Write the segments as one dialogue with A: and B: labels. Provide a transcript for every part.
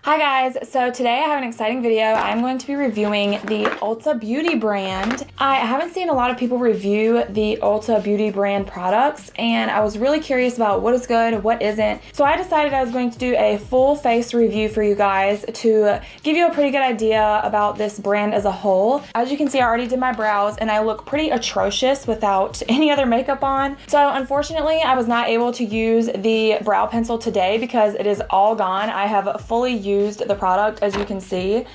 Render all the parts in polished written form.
A: Hi guys, so today I have an exciting video. I'm going to be reviewing the Ulta Beauty brand. I haven't seen a lot of people review the Ulta Beauty brand products, and I was really curious about what is good, what isn't. So I decided I was going to do a full face review for you guys to give you a pretty good idea about this brand as a whole. As you can see, I already did my brows and I look pretty atrocious without any other makeup on. So unfortunately, I was not able to use the brow pencil today because it is all gone. I have fully used the product, as you can see,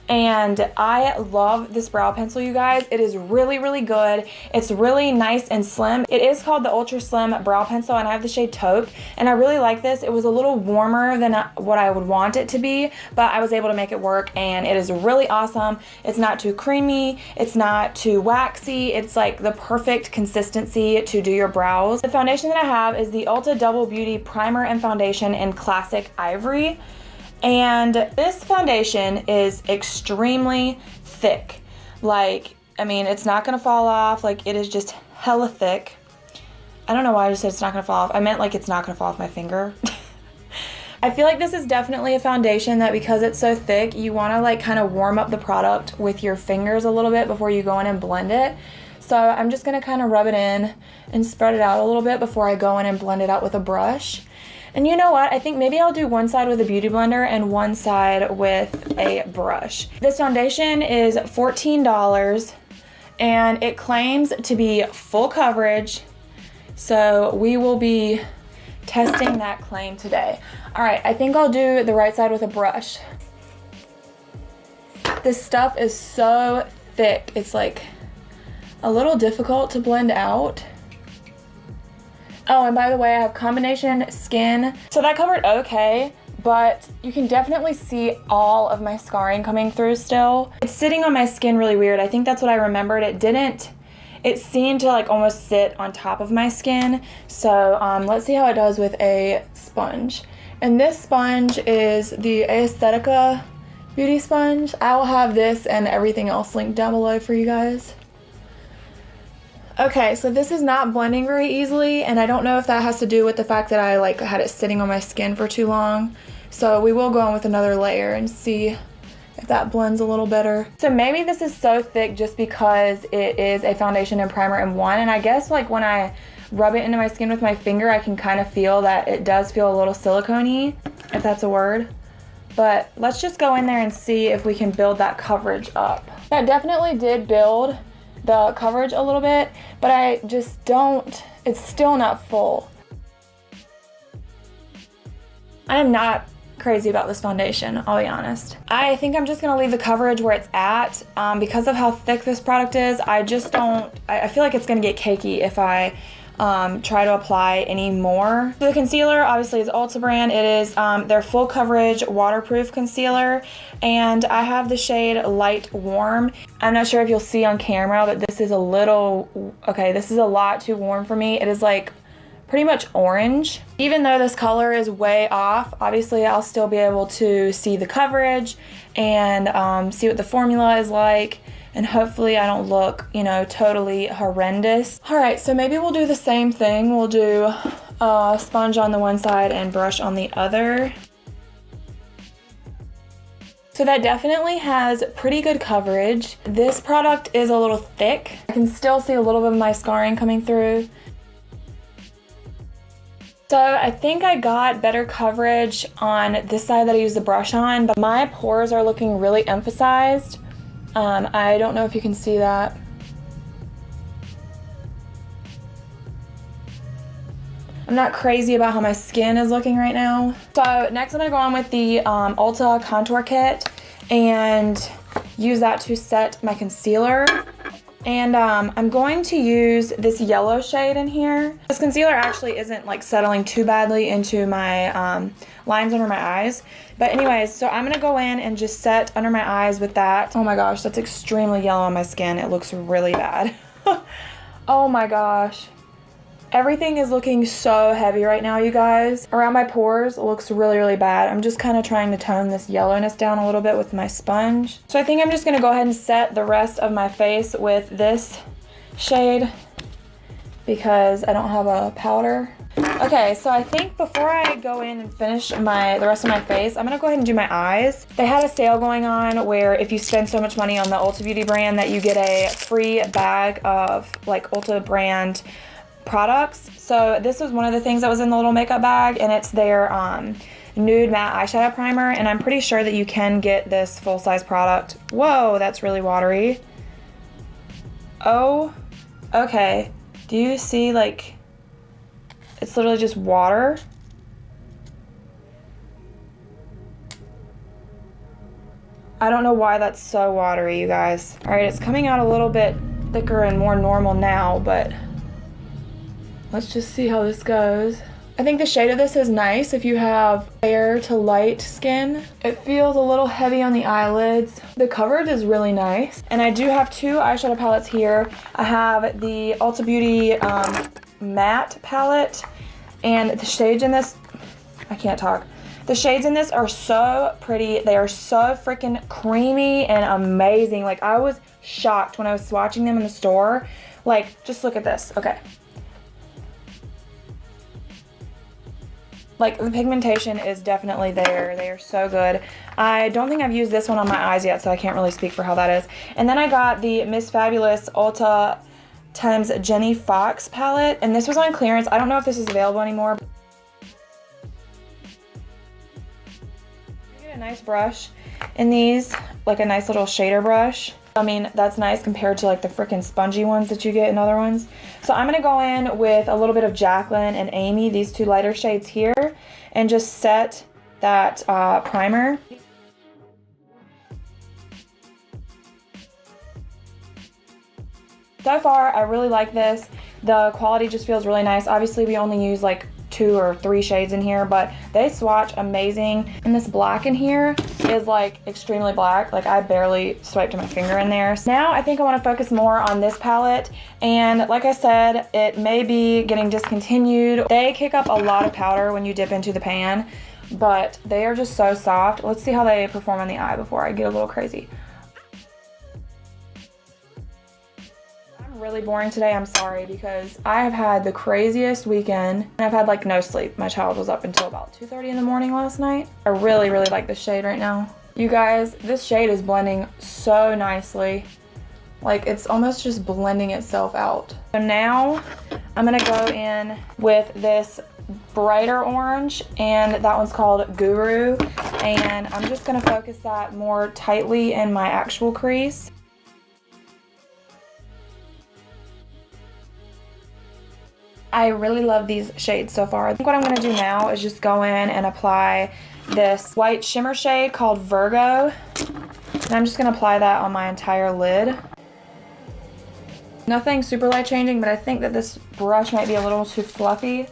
A: and I love this brow pencil, you guys. It is really good. It's really nice and slim. It is called the Ultra Slim Brow Pencil, and I have the shade Taupe, and I really like this. It was a little warmer than what I would want it to be, but I was able to make it work, and it is really awesome. It's not too creamy, it's not too waxy. It's like the perfect consistency to do your brows. The foundation that I have is the Ulta Double Beauty Primer and Foundation in Classic Ivory. And this foundation is extremely thick. Like, I mean, it's not gonna fall off. Like, it is just hella thick. I don't know why I just said it's not gonna fall off. I meant like it's not gonna fall off my finger. I feel like this is definitely a foundation that, because it's so thick, you wanna like kind of warm up the product with your fingers a little bit before you go in and blend it. So I'm just gonna kind of rub it in and spread it out a little bit before I go in and blend it out with a brush. And you know what? I think maybe I'll do one side with a beauty blender and one side with a brush. This foundation is $14 and it claims to be full coverage. So we will be testing that claim today. All right, I think I'll do the right side with a brush. This stuff is so thick. It's like a little difficult to blend out. Oh, and by the way, I have combination skin. So that covered okay, but you can definitely see all of my scarring coming through still. It's sitting on my skin really weird. I think that's what I remembered. It seemed to like almost sit on top of my skin. So let's see how it does with a sponge. And this sponge is the Aesthetica Beauty Sponge. I will have this and everything else linked down below for you guys. Okay, so this is not blending very easily, and I don't know if that has to do with the fact that I like had it sitting on my skin for too long. So we will go in with another layer and see if that blends a little better. So maybe this is so thick just because it is a foundation and primer in one, and I guess like when I rub it into my skin with my finger, I can kind of feel that it does feel a little silicone-y, if that's a word. But let's just go in there and see if we can build that coverage up. That definitely did build the coverage a little bit, but I just don't, it's still not full. I am not crazy about this foundation, I'll be honest. I think I'm just gonna leave the coverage where it's at. Because of how thick this product is, I feel like it's gonna get cakey if I try to apply any more. So the concealer obviously is Ulta brand. It is their full coverage waterproof concealer, and I have the shade Light Warm. I'm not sure if you'll see on camera, but this is a little, okay, this is a lot too warm for me. It is like pretty much orange. Even though this color is way off, obviously I'll still be able to see the coverage and see what the formula is like. And hopefully I don't look, you know, totally horrendous. All right, so maybe we'll do the same thing. We'll do a sponge on the one side and brush on the other. So that definitely has pretty good coverage. This product is a little thick. I can still see a little bit of my scarring coming through. So I think I got better coverage on this side that I used the brush on, but my pores are looking really emphasized. I don't know if you can see that. I'm not crazy about how my skin is looking right now. So next I'm gonna go on with the Ulta Contour Kit and use that to set my concealer. And I'm going to use this yellow shade in here. This concealer actually isn't like settling too badly into my lines under my eyes. But anyways, so I'm gonna go in and just set under my eyes with that. Oh my gosh, that's extremely yellow on my skin. It looks really bad. Oh my gosh. Everything is looking so heavy right now, you guys. Around my pores, it looks really bad. I'm just kind of trying to tone this yellowness down a little bit with my sponge. So I think I'm just gonna go ahead and set the rest of my face with this shade because I don't have a powder. Okay, so I think before I go in and finish the rest of my face, I'm gonna go ahead and do my eyes. They had a sale going on where if you spend so much money on the Ulta Beauty brand that you get a free bag of like Ulta brand products. So this was one of the things that was in the little makeup bag, and it's their nude matte eyeshadow primer, and I'm pretty sure that you can get this full-size product. Whoa, that's really watery. Oh, okay. Do you see, like, it's literally just water? I don't know why that's so watery, you guys. All right, it's coming out a little bit thicker and more normal now, but let's just see how this goes. I think the shade of this is nice if you have fair to light skin. It feels a little heavy on the eyelids. The coverage is really nice. And I do have two eyeshadow palettes here. I have the Ulta Beauty matte palette, and the shades in this, I can't talk. The shades in this are so pretty. They are so freaking creamy and amazing. Like, I was shocked when I was swatching them in the store. Like, just look at this. Okay. Like, the pigmentation is definitely there. They are so good. I don't think I've used this one on my eyes yet, so I can't really speak for how that is. And then I got the Miss Fabulous Ulta times Jenny Fox palette, and this was on clearance. I don't know if this is available anymore. I get a nice brush in these, like a nice little shader brush. I mean, that's nice compared to like the freaking spongy ones that you get in other ones. So I'm gonna go in with a little bit of Jaclyn and Amy, these two lighter shades here, and just set that primer. So far, I really like this. The quality just feels really nice. Obviously, we only use like 2 or 3 shades in here, but they swatch amazing. And this black in here is like extremely black. Like, I barely swiped my finger in there. So now I think I want to focus more on this palette. And like I said, it may be getting discontinued. They kick up a lot of powder when you dip into the pan, but they are just so soft. Let's see how they perform on the eye before I get a little crazy. Really boring today, I'm sorry, because I have had the craziest weekend and I've had like no sleep. My child was up until about 2:30 in the morning last night. I really like this shade right now. You guys, this shade is blending so nicely. Like, it's almost just blending itself out. So now I'm gonna go in with this brighter orange, and that one's called Guru, and I'm just gonna focus that more tightly in my actual crease. I really love these shades so far. I think what I'm gonna do now is just go in and apply this white shimmer shade called Virgo. And I'm just gonna apply that on my entire lid. Nothing super light changing, but I think that this brush might be a little too fluffy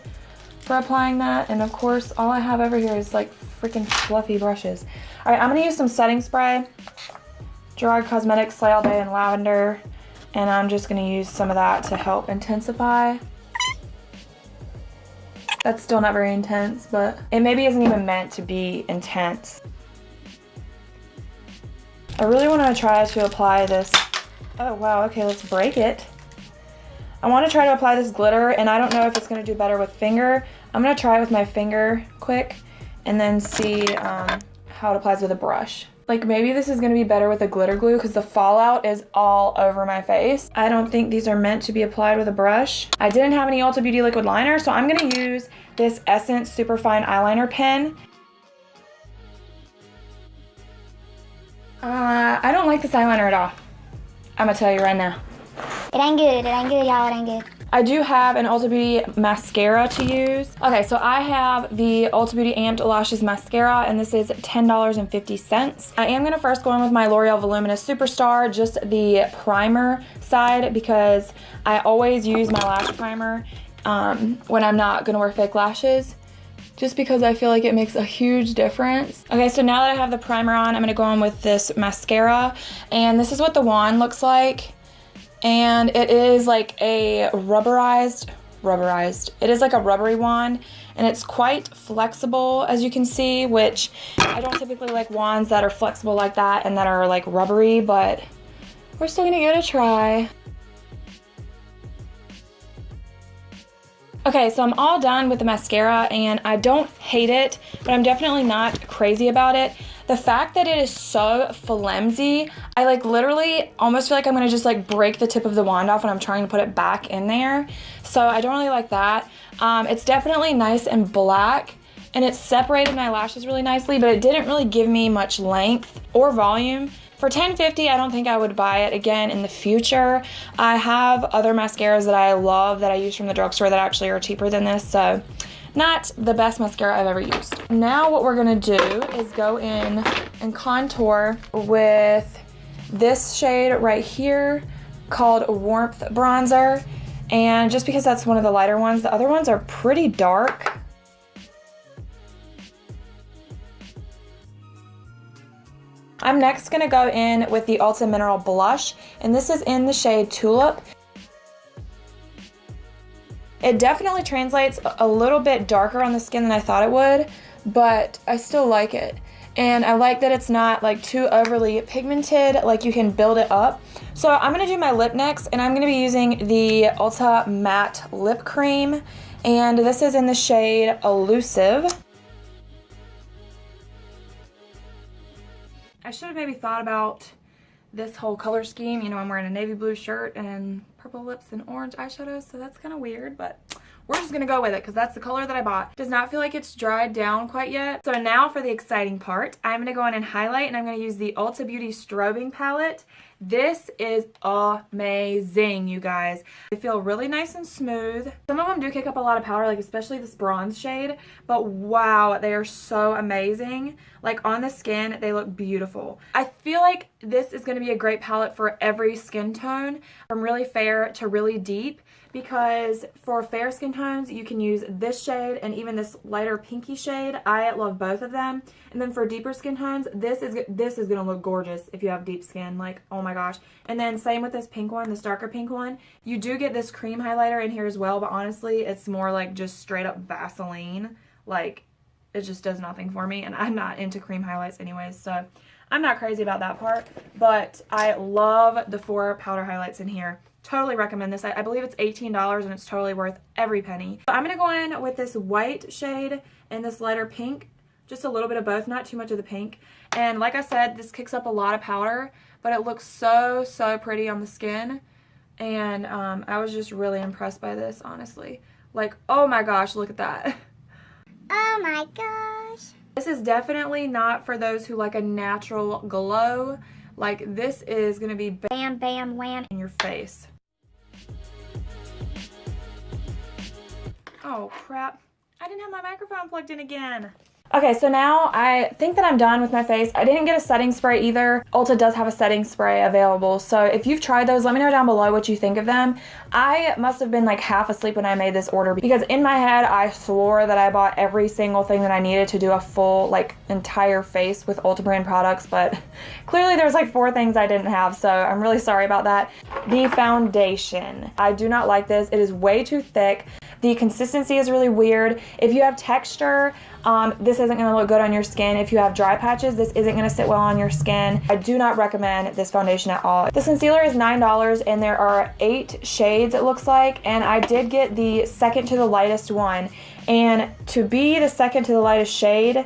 A: for applying that. And of course, all I have over here is like freaking fluffy brushes. All right, I'm gonna use some setting spray. Gerard Cosmetics Slay All Day in Lavender. And I'm just gonna use some of that to help intensify. That's still not very intense, but it maybe isn't even meant to be intense. I really want to try to apply this. Oh wow, okay, let's break it. I want to try to apply this glitter, and I don't know if it's going to do better with finger. I'm going to try it with my finger quick and then see how it applies with a brush. Like, maybe this is going to be better with a glitter glue because the fallout is all over my face. I don't think these are meant to be applied with a brush. I didn't have any Ulta Beauty liquid liner, so I'm going to use this Essence Superfine Eyeliner Pen. I don't like this eyeliner at all. I'm going to tell you right now.
B: It ain't good. It ain't good, y'all. It ain't good.
A: I do have an Ulta Beauty mascara to use. Okay, so I have the Ulta Beauty Amped Lashes Mascara, and this is $10.50. I am going to first go in with my L'Oreal Voluminous Superstar, just the primer side, because I always use my lash primer when I'm not going to wear fake lashes, just because I feel like it makes a huge difference. Okay, so now that I have the primer on, I'm going to go in with this mascara, and this is what the wand looks like. And it is like a rubberized, it is like a rubbery wand, and it's quite flexible, as you can see, which I don't typically like wands that are flexible like that and that are like rubbery, but we're still gonna give it a try. Okay, so I'm all done with the mascara and I don't hate it, but I'm definitely not crazy about it. The fact that it is so flimsy, I like literally almost feel like I'm gonna just like break the tip of the wand off when I'm trying to put it back in there. So I don't really like that. It's definitely nice and black and it separated my lashes really nicely, but it didn't really give me much length or volume. For $10.50, I don't think I would buy it again in the future. I have other mascaras that I love that I use from the drugstore that actually are cheaper than this, so not the best mascara I've ever used. Now what we're gonna do is go in and contour with this shade right here called Warmth Bronzer. And just because that's one of the lighter ones, the other ones are pretty dark. I'm next gonna go in with the Ulta Mineral Blush, and this is in the shade Tulip. It definitely translates a little bit darker on the skin than I thought it would, but I still like it. And I like that it's not like too overly pigmented, like you can build it up. So I'm gonna do my lip next, and I'm gonna be using the Ulta Matte Lip Cream, and this is in the shade Elusive. I should have maybe thought about this whole color scheme. You know, I'm wearing a navy blue shirt and purple lips and orange eyeshadow, so that's kind of weird, but we're just gonna go with it because that's the color that I bought. Does not feel like it's dried down quite yet. So now for the exciting part, I'm gonna go in and highlight, and I'm gonna use the Ulta Beauty Strobing Palette. This is amazing, you guys. They feel really nice and smooth. Some of them do kick up a lot of powder, like especially this bronze shade, but wow, they are so amazing. Like on the skin, they look beautiful. I feel like this is gonna be a great palette for every skin tone, from really fair to really deep, because for fair skin tones, you can use this shade and even this lighter pinky shade. I love both of them. And then for deeper skin tones, this is gonna look gorgeous if you have deep skin, like, oh my gosh. And then same with this pink one, this darker pink one. You do get this cream highlighter in here as well, but honestly, it's more like just straight up Vaseline. Like, it just does nothing for me, and I'm not into cream highlights anyways, so I'm not crazy about that part. But I love the 4 powder highlights in here. Totally recommend this. I believe it's $18 and it's totally worth every penny. So I'm going to go in with this white shade and this lighter pink. Just a little bit of both, not too much of the pink. And like I said, this kicks up a lot of powder, but it looks so, so pretty on the skin. And I was just really impressed by this, honestly. Like, oh my gosh, look at that.
B: Oh my gosh.
A: This is definitely not for those who like a natural glow. Like, this is going to be
B: Bam, bam, wham.
A: in your face. Oh, crap. I didn't have my microphone plugged in again. Okay, so now I think that I'm done with my face. I didn't get a setting spray either. Ulta does have a setting spray available. So if you've tried those, let me know down below what you think of them. I must have been like half asleep when I made this order because in my head, I swore that I bought every single thing that I needed to do a full, like, entire face with Ulta brand products, but clearly there's like 4 things I didn't have, so I'm really sorry about that. The foundation. I do not like this. It is way too thick. The consistency is really weird. If you have texture, this isn't gonna look good on your skin. If you have dry patches, this isn't gonna sit well on your skin. I do not recommend this foundation at all. This concealer is $9 and there are 8 shades, it looks like, and I did get the second to the lightest one. And to be the second to the lightest shade,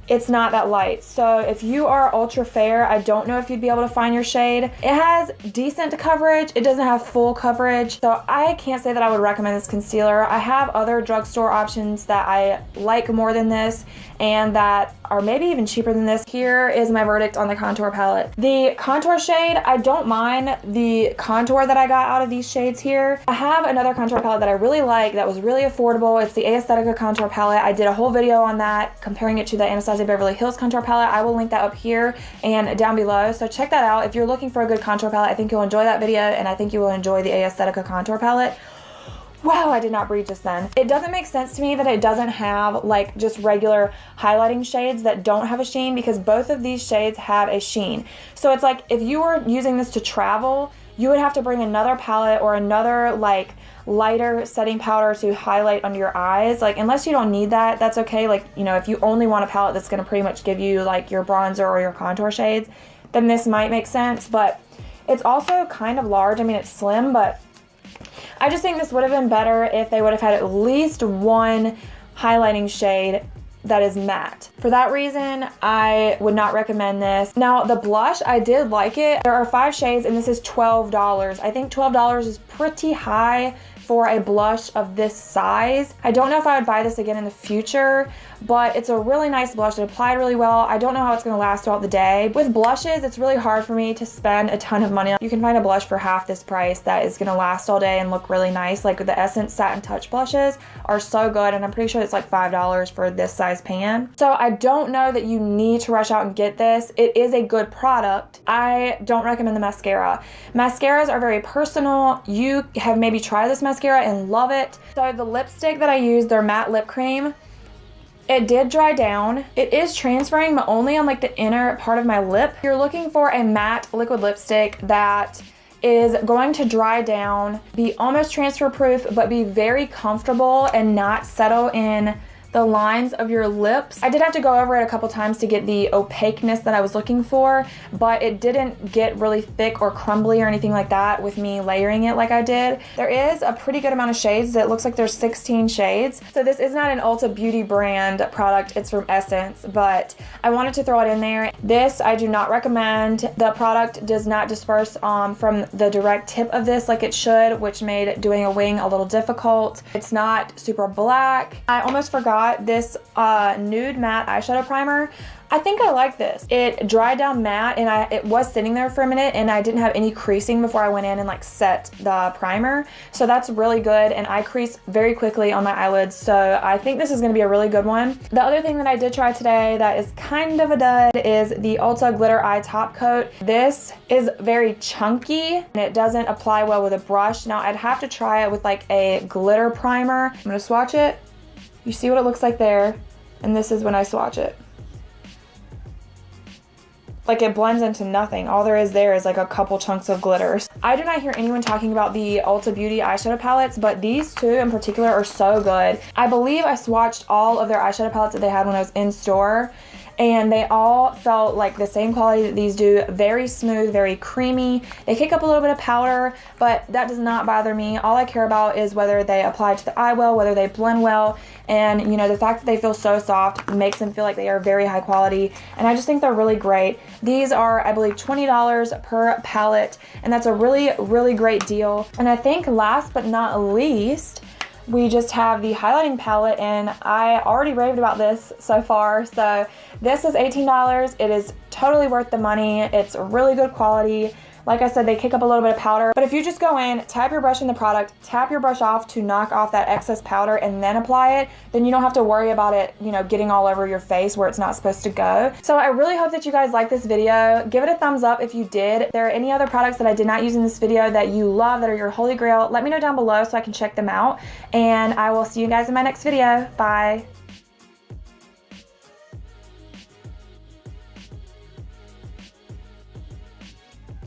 A: it's not that light. So if you are ultra fair, I don't know if you'd be able to find your shade. It has decent coverage. It doesn't have full coverage. So I can't say that I would recommend this concealer. I have other drugstore options that I like more than this and that are maybe even cheaper than this. Here is my verdict on the contour palette. The contour shade, I don't mind the contour that I got out of these shades here. I have another contour palette that I really like that was really affordable. It's the Aesthetica contour palette. I did a whole video on that, comparing it to the Anastasia Beverly Hills contour palette. I will link that up here and down below, so check that out. If you're looking for a good contour palette, I think you'll enjoy that video, and I think you will enjoy the Aesthetica contour palette. Wow, I did not breathe just then. It doesn't make sense to me that it doesn't have like just regular highlighting shades that don't have a sheen, because both of these shades have a sheen. So it's like if you were using this to travel, you would have to bring another palette or another like lighter setting powder to highlight under your eyes. Like, unless you don't need that, that's okay. Like, you know, if you only want a palette that's gonna pretty much give you like your bronzer or your contour shades, then this might make sense. But it's also kind of large. I mean, it's slim, but I just think this would have been better if they would have had at least one highlighting shade that is matte. For that reason, I would not recommend this. Now, the blush, I did like it. There are 5 shades and this is $12. I think $12 is pretty high for a blush of this size. I don't know if I would buy this again in the future, but it's a really nice blush. It applied really well. I don't know how it's gonna last throughout the day. With blushes, it's really hard for me to spend a ton of money. You can find a blush for half this price that is gonna last all day and look really nice. Like the Essence Satin Touch blushes are so good, and I'm pretty sure it's like $5 for this size pan. So I don't know that you need to rush out and get this. It is a good product. I don't recommend the mascara. Mascaras are very personal. You have maybe tried this mascara and love it. So the lipstick that I used, their matte lip cream, it did dry down. It is transferring, but only on like the inner part of my lip. You're looking for a matte liquid lipstick that is going to dry down, be almost transfer proof, but be very comfortable and not settle in the lines of your lips. I did have to go over it a couple times to get the opaqueness that I was looking for, but it didn't get really thick or crumbly or anything like that with me layering it like I did. There is a pretty good amount of shades. It looks like there's 16 shades. So this is not an Ulta Beauty brand product. It's from Essence, but I wanted to throw it in there. This I do not recommend. The product does not disperse from the direct tip of this like it should, which made doing a wing a little difficult. It's not super black. I almost forgot this nude matte eyeshadow primer. I think I like this. It dried down matte and it was sitting there for a minute and I didn't have any creasing before I went in and like set the primer. So that's really good, and I crease very quickly on my eyelids, so I think this is gonna be a really good one. The other thing that I did try today that is kind of a dud is the Ulta Glitter Eye Top Coat. This is very chunky and it doesn't apply well with a brush. Now I'd have to try it with like a glitter primer. I'm gonna swatch it. You see what it looks like there, and this is when I swatch it. Like it blends into nothing. All there is there is like a couple chunks of glitters. I do not hear anyone talking about the Ulta Beauty eyeshadow palettes, but these two in particular are so good. I believe I swatched all of their eyeshadow palettes that they had when I was in store, and they all felt like the same quality that these do. Very smooth, very creamy. They kick up a little bit of powder, but that does not bother me. All I care about is whether they apply to the eye well, whether they blend well, and you know, the fact that they feel so soft makes them feel like they are very high quality, and I just think they're really great. These are, I believe, $20 per palette, and that's a really, really great deal. And I think last but not least, we just have the highlighting palette, and I already raved about this so far. So this is $18. It is totally worth the money. It's really good quality. Like I said, they kick up a little bit of powder, but if you just go in, tap your brush in the product, tap your brush off to knock off that excess powder, and then apply it, then you don't have to worry about it, you know, getting all over your face where it's not supposed to go. So I really hope that you guys like this video. Give it a thumbs up if you did. If there are any other products that I did not use in this video that you love, that are your holy grail, let me know down below so I can check them out, and I will see you guys in my next video. Bye.